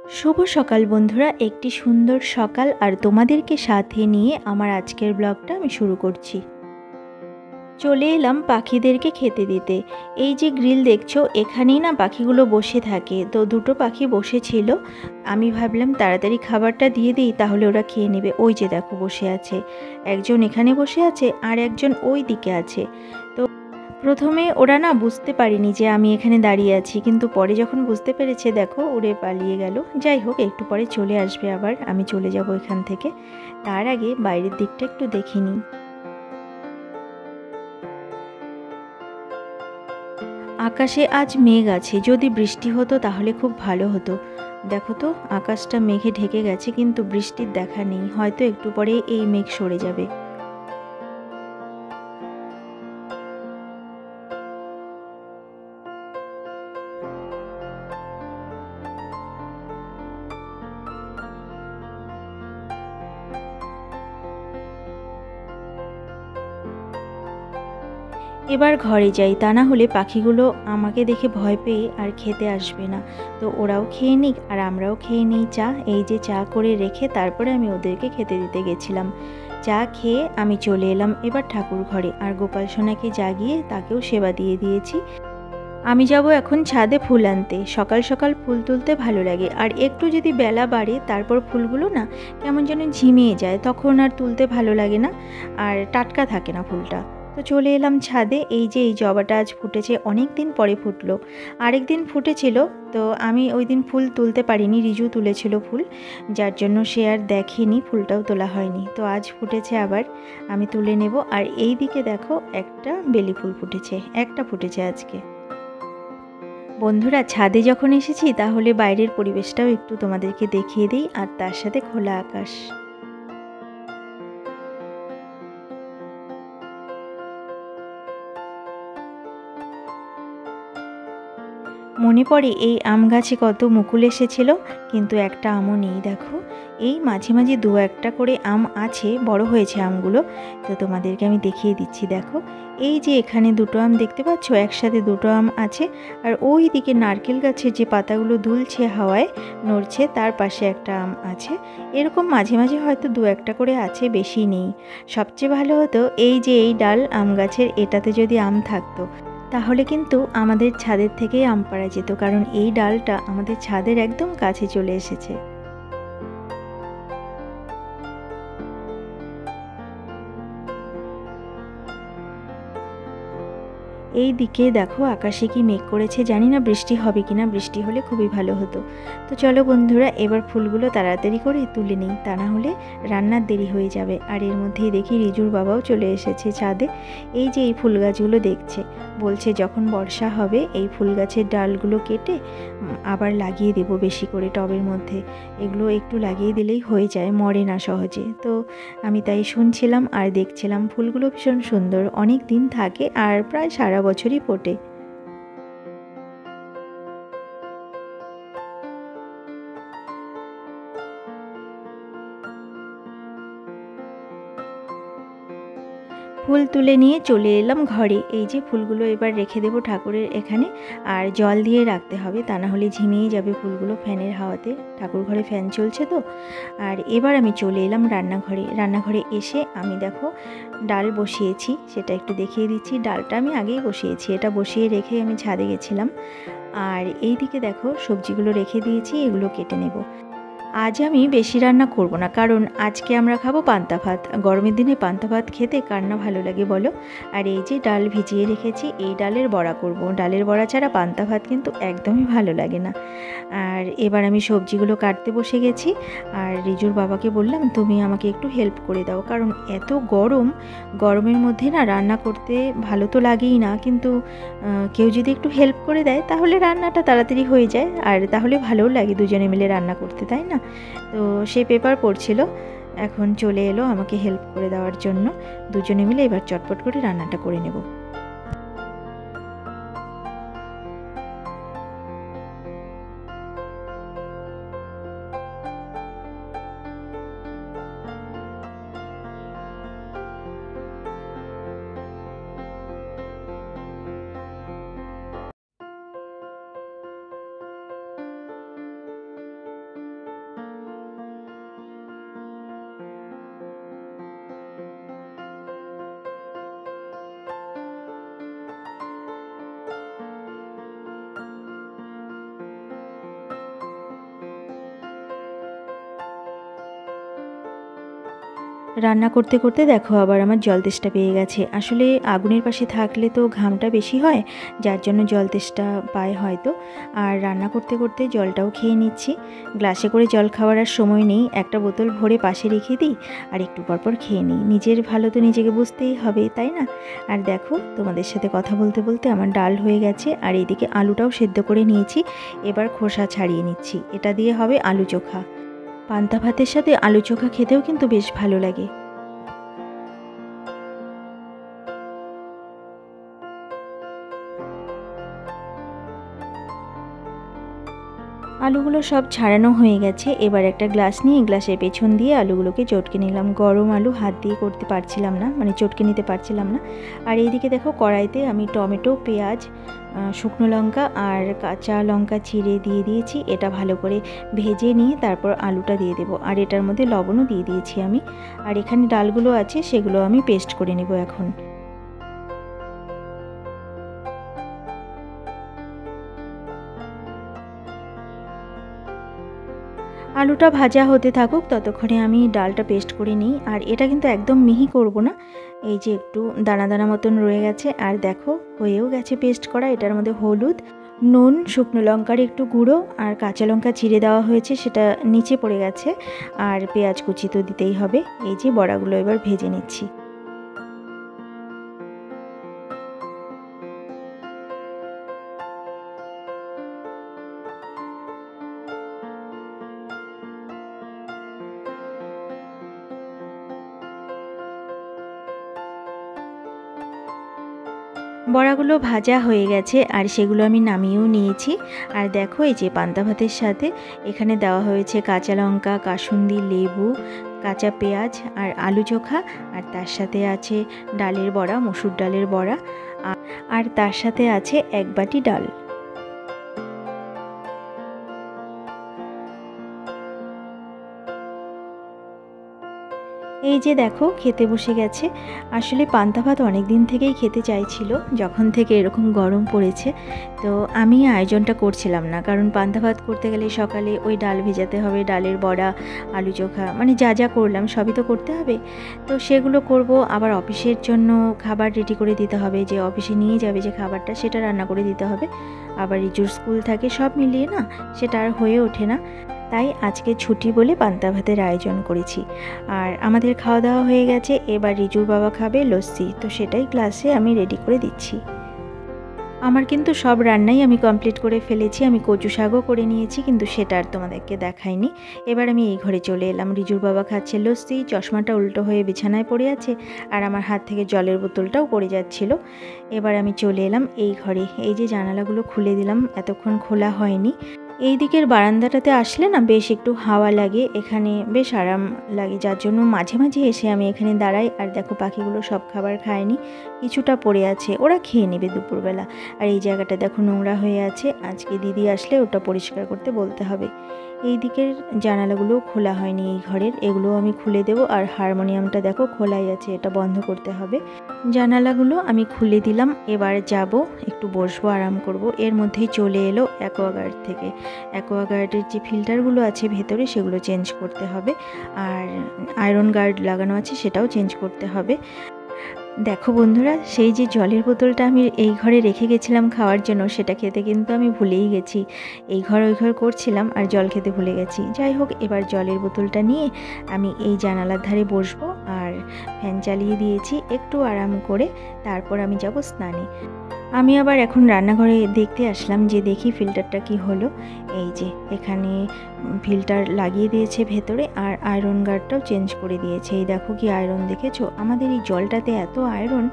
শুভ সকাল বন্ধুরা, একটি সুন্দর সকাল আর তোমাদেরকে সাথে নিয়ে আমার আজকের ব্লগটা আমি শুরু করছি। চলে এলাম পাখিদেরকে খেতে দিতে। এই যে গ্রিল দেখছো, এখানেই না পাখিগুলো বসে থাকে। তো দুটো পাখি বসেছিল, আমি ভাবলাম তাড়াতাড়ি খাবারটা দিয়ে দিই, তাহলে ওরা খেয়ে নেবে। ওই যে দেখো বসে আছে, একজন এখানে বসে আছে আর একজন ওই দিকে আছে। তো প্রথমে ওরা না বুঝতে পারেনি যে আমি এখানে দাঁড়িয়ে আছি, কিন্তু পরে যখন বুঝতে পেরেছে দেখো উড়ে পালিয়ে গেল। যাই হোক, একটু পরে চলে আসবে, আবার আমি চলে যাব এখান থেকে। তার আগে বাইরের দিকটা একটু দেখে নিই। আকাশে আজ মেঘ আছে, যদি বৃষ্টি হতো তাহলে খুব ভালো হতো। দেখো তো, আকাশটা মেঘে ঢেকে গেছে কিন্তু বৃষ্টির দেখা নেই, হয়তো একটু পরে এই মেঘ সরে যাবে। এবার ঘরে যাই, তা না হলে পাখিগুলো আমাকে দেখে ভয় পেয়ে আর খেতে আসবে না। তো ওরাও খেয়ে নিক আর আমরাও খেয়ে নিই চা। এই যে চা করে রেখে তারপরে আমি ওদেরকে খেতে দিতে গেছিলাম। চা খেয়ে আমি চলে এলাম এবার ঠাকুর ঘরে, আর গোপাল সোনাকে জাগিয়ে তাকেও সেবা দিয়ে দিয়েছি। আমি যাব এখন ছাদে ফুল আনতে। সকাল সকাল ফুল তুলতে ভালো লাগে, আর একটু যদি বেলা বাড়ে তারপর ফুলগুলো না কেমন যেন ঝিমিয়ে যায়, তখন আর তুলতে ভালো লাগে না, আর টাটকা থাকে না ফুলটা। তো চলে এলাম ছাদে। এই যে এই জবাটা আজ ফুটেছে, অনেক দিন পরে ফুটলো। আরেক দিন ফুটেছিল, তো আমি ওই দিন ফুল তুলতে পারিনি, রিজু তুলেছিল ফুল, যার জন্য সে আর দেখেনি, ফুলটাও তোলা হয়নি। তো আজ ফুটেছে আবার, আমি তুলে নেব। আর এই দিকে দেখো একটা বেলি ফুল ফুটেছে, একটা ফুটেছে আজকে। বন্ধুরা, ছাদে যখন এসেছি তাহলে বাইরের পরিবেশটাও একটু তোমাদেরকে দেখিয়ে দিই, আর তার সাথে খোলা আকাশ। মনে পড়ে এই আম গাছে কত মুকুল এসেছিল, কিন্তু একটা আমও নেই। দেখো, এই মাঝে মাঝে দু একটা করে আম আছে, বড় হয়েছে আমগুলো। তো তোমাদেরকে আমি দেখিয়ে দিচ্ছি। দেখো, এই যে এখানে দুটো আম দেখতে পাচ্ছ, একসাথে দুটো আম আছে। আর ওই দিকে নারকেল গাছের যে পাতাগুলো দুলছে হাওয়ায় নড়ছে, তার পাশে একটা আম আছে। এরকম মাঝে মাঝে হয়তো দু একটা করে আছে, বেশি নেই। সবচেয়ে ভালো হতো এই যে এই ডাল আম গাছের, এটাতে যদি আম থাকতো তাহলে কিন্তু আমাদের ছাদের থেকেই আম পাড়া যেত, কারণ এই ডালটা আমাদের ছাদের একদম কাছে চলে এসেছে। এই দিকে দেখো আকাশে কি মেঘ করেছে, জানি না বৃষ্টি হবে কিনা, বৃষ্টি হলে খুবই ভালো হতো। তো চলো বন্ধুরা, এবার ফুলগুলো তাড়াতাড়ি করে তুলে নিই, তা না হলে রান্নার দেরি হয়ে যাবে। আর এর মধ্যেই দেখি রিজুর বাবাও চলে এসেছে ছাদে। এই যে এই ফুল গাছগুলো দেখছে, বলছে যখন বর্ষা হবে এই ফুল গাছের ডালগুলো কেটে আবার লাগিয়ে দেব বেশি করে টবের মধ্যে। এগুলো একটু লাগিয়ে দিলেই হয়ে যায়, মরে না সহজে। তো আমি তাই শুনছিলাম আর দেখছিলাম। ফুলগুলো ভীষণ সুন্দর, অনেক দিন থাকে আর প্রায় সারা বছরই ফোটে। ফুল তুলে নিয়ে চলে এলাম ঘরে। এই যে ফুলগুলো এবার রেখে দেবো ঠাকুরের এখানে, আর জল দিয়ে রাখতে হবে, তা না হলে ঝিমিয়ে যাবে ফুলগুলো ফ্যানের হাওয়াতে। ঠাকুর ঘরে ফ্যান চলছে তো। আর এবার আমি চলে এলাম রান্নাঘরে। রান্নাঘরে এসে আমি দেখো ডাল বসিয়েছি, সেটা একটু দেখিয়ে দিচ্ছি। ডালটা আমি আগেই বসিয়েছি, এটা বসিয়ে রেখে আমি ছাদে গেছিলাম। আর এই দিকে দেখো সবজিগুলো রেখে দিয়েছি, এগুলো কেটে নেব। আজ আমি বেশি রান্না করব না, কারণ আজকে আমরা খাবো পান্তা ভাত। গরমের দিনে পান্তা ভাত খেতে কার না ভালো লাগে বলো। আর এই যে ডাল ভিজিয়ে রেখেছি, এই ডালের বড়া করব। ডালের বড়া ছাড়া পান্তা ভাত কিন্তু একদমই ভালো লাগে না। আর এবার আমি সবজিগুলো কাটতে বসে গেছি। আর রিজুর বাবাকে বললাম তুমি আমাকে একটু হেল্প করে দাও, কারণ এত গরম, গরমের মধ্যে না রান্না করতে ভালো তো লাগেই না, কিন্তু কেউ যদি একটু হেল্প করে দেয় তাহলে রান্নাটা তাড়াতাড়ি হয়ে যায়, আর তাহলে ভালোও লাগে দুজনে মিলে রান্না করতে, তাই না? তো সে পেপার পড়ছিল, এখন চলে এলো আমাকে হেল্প করে দেওয়ার জন্য। দুজনে মিলে এবার চটপট করে রান্নাটা করে নেব। রান্না করতে করতে দেখো আবার আমার জল তেষ্টা পেয়ে গেছে। আসলে আগুনের পাশে থাকলে তো ঘামটা বেশি হয়, যার জন্য জল তেষ্টা পায় হয়তো। আর রান্না করতে করতে জলটাও খেয়ে নিচ্ছি। গ্লাসে করে জল খাওয়ার আর সময় নেই, একটা বোতল ভরে পাশে রেখে দিই আর একটু পরপর খেয়ে নিই। নিজের ভালো তো নিজেকে বুঝতেই হবে, তাই না? আর দেখো তোমাদের সাথে কথা বলতে বলতে আমার ডাল হয়ে গেছে, আর এইদিকে আলুটাও সেদ্ধ করে নিয়েছি। এবার খোসা ছাড়িয়ে নিচ্ছি, এটা দিয়ে হবে আলু চোখা। পান্তা ভাতের সাথে আলু চোখা খেতেও কিন্তু বেশ ভালো লাগে। আলুগুলো সব ছাড়ানো হয়ে গেছে। এবার একটা গ্লাস নিয়ে গ্লাসের পেছন দিয়ে আলুগুলোকে চটকে নিলাম। গরম আলু হাত দিয়ে করতে পারছিলাম না, মানে চটকে নিতে পারছিলাম না। আর এইদিকে দেখো কড়াইতে আমি টমেটো, পেঁয়াজ, শুকনো লঙ্কা আর কাঁচা লঙ্কা চিড়ে দিয়ে দিয়েছি। এটা ভালো করে ভেজে নিয়ে তারপর আলুটা দিয়ে দেবো। আর এটার মধ্যে লবণও দিয়ে দিয়েছি আমি। আর এখানে ডালগুলো আছে সেগুলো আমি পেস্ট করে নেব এখন। আলুটা ভাজা হতে থাকুক, ততক্ষণে আমি ডালটা পেস্ট করে নিই। আর এটা কিন্তু একদম মিহি করব না, এই যে একটু দানা দানা মতন রয়ে গেছে। আর দেখো হয়েও গেছে পেস্ট করা। এটার মধ্যে হলুদ, নুন, শুকনো লঙ্কার একটু গুঁড়ো আর কাঁচা লঙ্কা চিড়ে দেওয়া হয়েছে, সেটা নিচে পড়ে গেছে। আর পেঁয়াজ কুচি তো দিতেই হবে। এই যে বড়াগুলো এবার ভেজে নিচ্ছি। বড়াগুলো ভাজা হয়ে গেছে আর সেগুলো আমি নামিয়েও নিয়েছি। আর দেখো এই যে পান্তা ভাতের সাথে এখানে দেওয়া হয়েছে কাঁচা লঙ্কা, কাসুন্দি, লেবু, কাঁচা পেঁয়াজ আর আলু চোখা। আর তার সাথে আছে ডালের বড়া, মসুর ডালের বড়া। আর তার সাথে আছে এক বাটি ডাল। এই যে দেখো খেতে বসে গেছে। আসলে পান্তা ভাত অনেক দিন থেকেই খেতে চাইছিল, যখন থেকে এরকম গরম পড়েছে। তো আমি আয়োজনটা করছিলাম না, কারণ পান্তা ভাত করতে গেলে সকালে ওই ডাল ভেজাতে হবে, ডালের বড়া, আলু চোখা, মানে যা যা করলাম সবই তো করতে হবে। তো সেগুলো করব, আবার অফিসের জন্য খাবার রেডি করে দিতে হবে, যে অফিসে নিয়ে যাবে যে খাবারটা সেটা রান্না করে দিতে হবে। আবার রিজুর স্কুল থাকে, সব মিলিয়ে না সেটা আর হয়ে ওঠে না। তাই আজকে ছুটি বলে পান্তা ভাতের আয়োজন করেছি। আর আমাদের খাওয়া দাওয়া হয়ে গেছে, এবার রিজুর বাবা খাবে লস্যি, তো সেটাই ক্লাসে আমি রেডি করে দিচ্ছি। আমার কিন্তু সব রান্নাই আমি কমপ্লিট করে ফেলেছি। আমি কচু শাকও করে নিয়েছি, কিন্তু সেটা আর তোমাদেরকে দেখাইনি। এবার আমি এই ঘরে চলে এলাম। রিজুর বাবা খাচ্ছে লস্যি, চশমাটা উল্টো হয়ে বিছানায় পড়ে আছে, আর আমার হাত থেকে জলের বোতলটাও পড়ে যাচ্ছিল। এবার আমি চলে এলাম এই ঘরে। এই যে জানালাগুলো খুলে দিলাম, এতক্ষণ খোলা হয়নি। এই দিকের বারান্দাটাতে আসলে না বেশ একটু হাওয়া লাগে, এখানে বেশ আরাম লাগে, যার জন্য মাঝে মাঝে এসে আমি এখানে দাঁড়াই। আর দেখো পাখিগুলো সব খাবার খায়নি, কিছুটা পড়ে আছে, ওরা খেয়ে নেবে দুপুরবেলা। আর এই জায়গাটা দেখো নোংরা হয়ে আছে, আজকে দিদি আসলে ওটা পরিষ্কার করতে বলতে হবে। এই দিকের জানালাগুলো খোলা হয়নি এই ঘরের, এগুলো আমি খুলে দেবো। আর হারমোনিয়ামটা দেখো খোলাই আছে, এটা বন্ধ করতে হবে। জানালাগুলো আমি খুলে দিলাম। এবার যাব একটু বসবো, আরাম করব। এর মধ্যেই চলে এলো অ্যাকোয়াগার্ড থেকে। অ্যাকোয়াগার্ডের যে ফিল্টারগুলো আছে ভেতরে সেগুলো চেঞ্জ করতে হবে, আর আয়রন গার্ড লাগানো আছে সেটাও চেঞ্জ করতে হবে। দেখো বন্ধুরা, সেই যে জলের বোতলটা আমি এই ঘরে রেখে গেছিলাম খাওয়ার জন্য, সেটা খেতে কিন্তু আমি ভুলেই গেছি। এই ঘর ওই ঘর করছিলাম আর জল খেতে ভুলে গেছি। যাই হোক, এবার জলের বোতলটা নিয়ে আমি এই জানালার ধারে বসবো, আর ফ্যান চালিয়ে দিয়েছি একটু আরাম করে। তারপর আমি যাব স্নানে। আমি আবার এখন রান্নাঘরে দেখতে আসলাম, যে দেখি ফিল্টারটা কি হলো। এই যে এখানে ফিল্টার লাগিয়ে দিয়েছে ভেতরে, আর আয়রন গার্ডটাও চেঞ্জ করে দিয়েছে। এই দেখো কি আয়রন, দেখেছো? আমাদের এই জলটাতে এত আয়রন,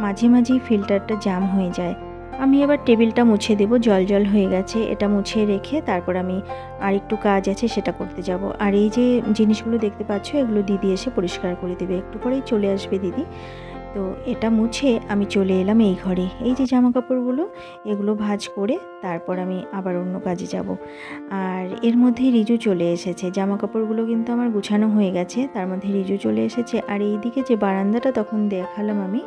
মাঝে মাঝেই ফিল্টারটা জাম হয়ে যায়। আমি এবার টেবিলটা মুছে দেব, জল জল হয়ে গেছে। এটা মুছে রেখে তারপর আমি আর একটু কাজ আছে সেটা করতে যাব। আর এই যে জিনিসগুলো দেখতে পাচ্ছ, এগুলো দিদি এসে পরিষ্কার করে দেবে, একটু পরেই চলে আসবে দিদি। তো এটা মুছে আমি চলে এলাম এই ঘরে। এই যে জামা কাপড়গুলো, এগুলো ভাঁজ করে তারপর আমি আবার অন্য কাজে যাব। আর এর মধ্যেই রিজু চলে এসেছে। জামা কাপড়গুলো কিন্তু আমার গুছানো হয়ে গেছে, তার মধ্যে রিজু চলে এসেছে। আর এই দিকে যে বারান্দাটা তখন দেখালাম আমি,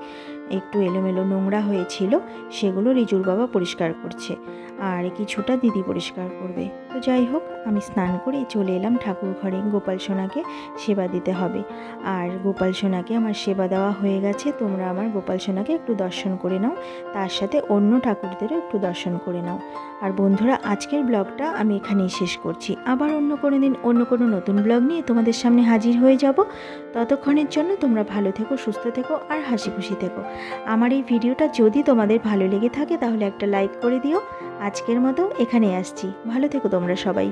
একটু এলোমেলো নোংরা হয়েছিল, সেগুলো রিজুর বাবা পরিষ্কার করছে, আর কিছুটা দিদি পরিষ্কার করবে। তো যাই হোক, আমি স্নান করে চলে এলাম ঠাকুর ঘরে। গোপাল সোনাকে সেবা দিতে হবে। আর গোপাল সোনাকে আমার সেবা দেওয়া হয়ে গেছে। তোমরা আমার গোপাল সোনাকে একটু দর্শন করে নাও, তার সাথে অন্য ঠাকুরদেরও একটু দর্শন করে নাও। আর বন্ধুরা, আজকের ব্লগটা আমি এখানেই শেষ করছি। আবার অন্য কোনো দিন অন্য কোনো নতুন ব্লগ নিয়ে তোমাদের সামনে হাজির হয়ে যাব। ততক্ষণের জন্য তোমরা ভালো থেকো, সুস্থ থেকো আর হাসি খুশি থেকো। আমার এই ভিডিওটা যদি তোমাদের ভালো লেগে থাকে তাহলে একটা লাইক করে দিও। আজকের মতো এখানেই আসছি। ভালো থেকো তোমরা সবাই।